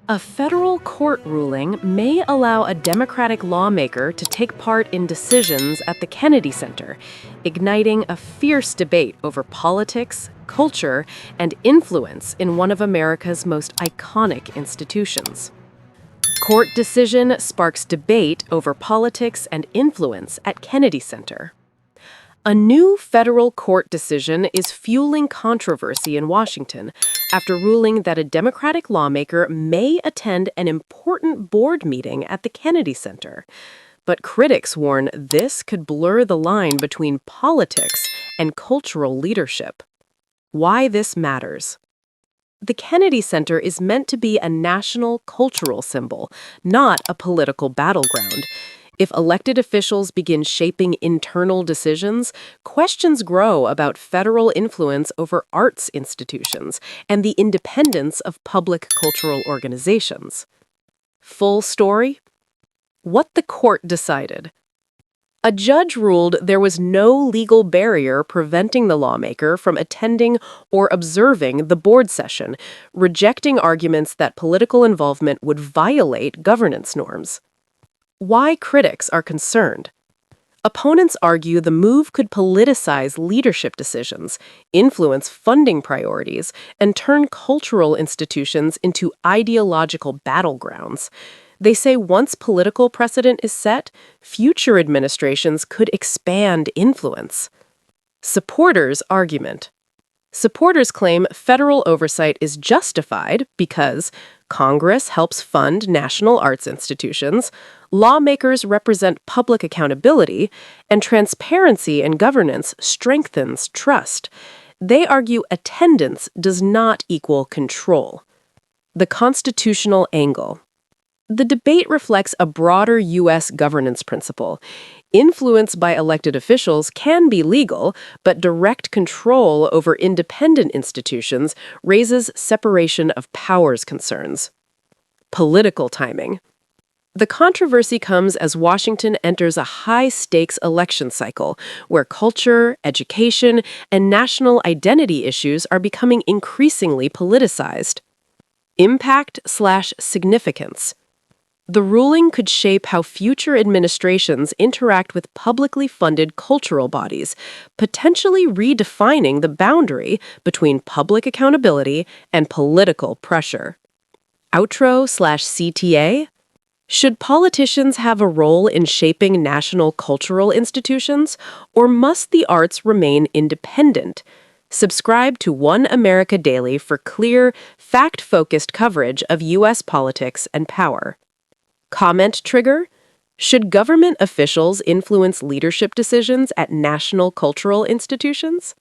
A federal court ruling may allow a Democratic lawmaker to take part in decisions at the Kennedy Center, igniting a fierce debate over politics, culture, and influence in one of America's most iconic institutions. Court decision sparks debate over politics and influence at Kennedy Center. A new federal court decision is fueling controversy in Washington after ruling that a Democratic lawmaker may attend an important board meeting at the Kennedy Center. But critics warn this could blur the line between politics and cultural leadership. Why this matters. The Kennedy Center is meant to be a national cultural symbol, not a political battleground. If elected officials begin shaping internal decisions, questions grow about federal influence over arts institutions and the independence of public cultural organizations. Full story? What the court decided. A judge ruled there was no legal barrier preventing the lawmaker from attending or observing the board session, rejecting arguments that political involvement would violate governance norms. Why critics are concerned. Opponents argue the move could politicize leadership decisions, influence funding priorities, and turn cultural institutions into ideological battlegrounds. They say once political precedent is set, future administrations could expand influence. Supporters' argument. Supporters claim federal oversight is justified because Congress helps fund national arts institutions, lawmakers represent public accountability, and transparency in governance strengthens trust. They argue attendance does not equal control. The constitutional angle. The debate reflects a broader U.S. governance principle. Influence by elected officials can be legal, but direct control over independent institutions raises separation of powers concerns. Political timing. The controversy comes as Washington enters a high-stakes election cycle where culture, education, and national identity issues are becoming increasingly politicized. Impact/significance. The ruling could shape how future administrations interact with publicly funded cultural bodies, potentially redefining the boundary between public accountability and political pressure. Outro/CTA? Should politicians have a role in shaping national cultural institutions, or must the arts remain independent? Subscribe to One America Daily for clear, fact-focused coverage of U.S. politics and power. Comment trigger? Should government officials influence leadership decisions at national cultural institutions?